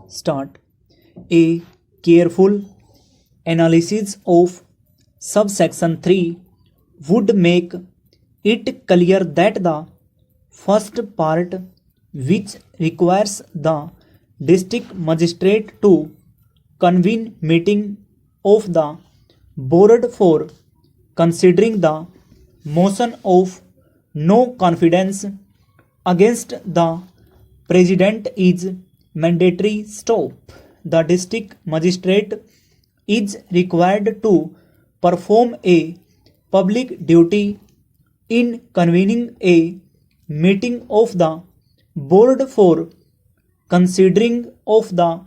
start. A careful analysis of subsection 3 would make it clear that the first part, which requires the district magistrate to convene meeting of the board for considering the motion of no confidence against the president is mandatory stop. The district magistrate is required to perform a public duty in convening a meeting of the board for considering of the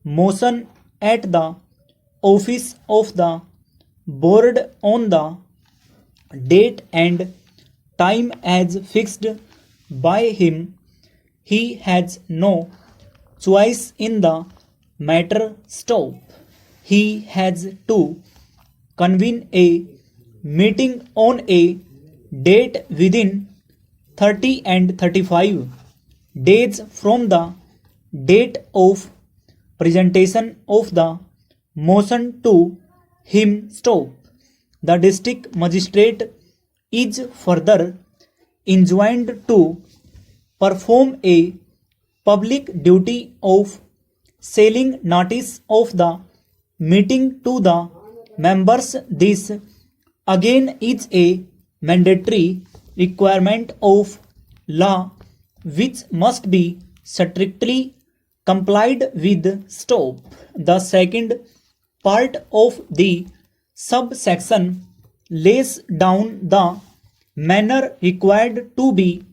motion at the office of the board on the date and time as fixed by him. He has no choice in the matter. Stop. He has to convene a meeting on a date within 30 and 35 days from the date of presentation of the motion to him. Stop. The district magistrate is further enjoined to perform a public duty of selling notice of the meeting to the members. This again is a mandatory requirement of law which must be strictly complied with. Stop. The second part of the subsection lays down the manner required to be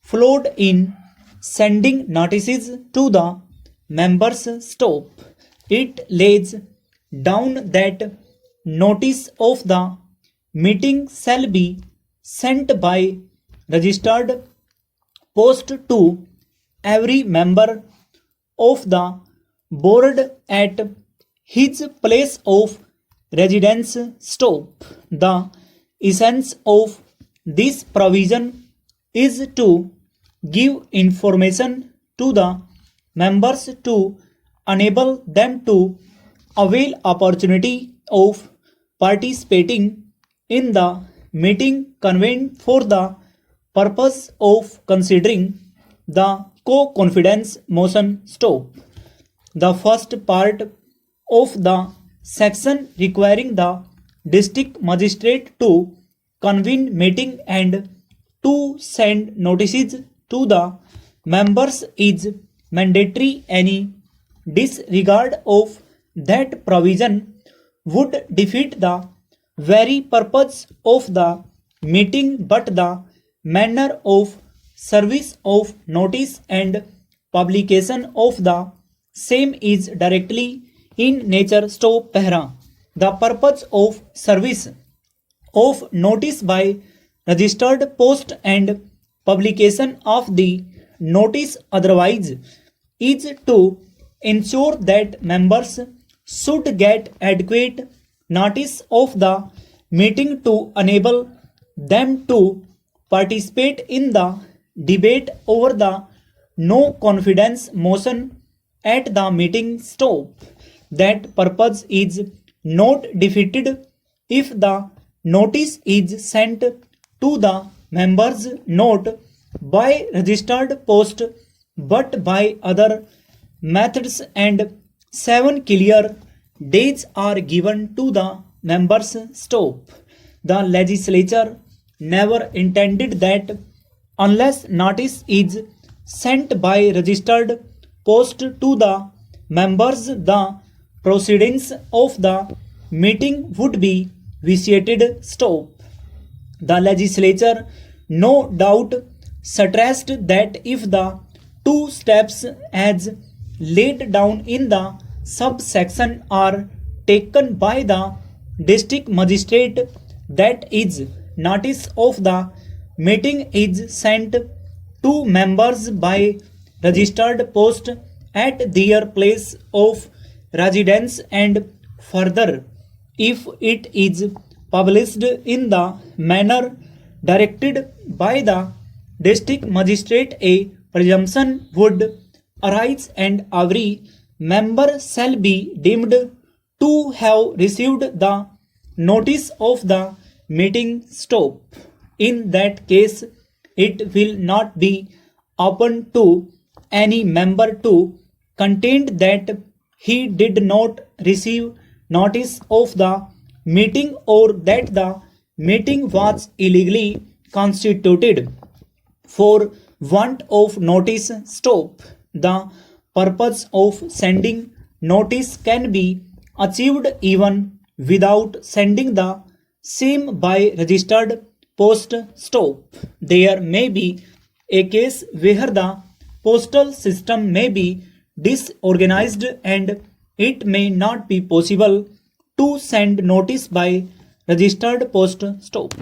followed in sending notices to the members. Stop. It lays down that notice of the meeting shall be sent by registered post to every member of the board at his place of residence. Stop. The essence of this provision is to give information to the members to enable them to avail opportunity of participating in the meeting convened for the purpose of considering the co-confidence motion. Stop. The first part of the section requiring the district magistrate to convene meeting and to send notices to the members is mandatory. Any disregard of that provision would defeat the very purpose of the meeting, but the manner of service of notice and publication of the same is directly in nature. Stop. Pehra. The purpose of service of notice by registered post and publication of the notice otherwise is to ensure that members should get adequate notice of the meeting to enable them to participate in the debate over the no confidence motion at the meeting. Stop. That purpose is not defeated if the notice is sent to the members not by registered post but by other methods and 7 clear days are given to the members. Stop. The legislature never intended that unless notice is sent by registered post to the members, the proceedings of the meeting would be vitiated. Stop. The legislature no doubt stressed that if the two steps as laid down in the subsection are taken by the district magistrate, that is, notice of the meeting is sent to members by registered post at their place of residence, and further, if it is published in the manner directed by the district magistrate, a presumption would arise and every member shall be deemed to have received the notice of the meeting stop. In that case, it will not be open to any member to contend that he did not receive notice of the meeting or that the meeting was illegally constituted for want of notice stop. The purpose of sending notice can be achieved even without sending the same by registered post stop. There may be a case where the postal system may be disorganized and it may not be possible to send notice by registered post stop.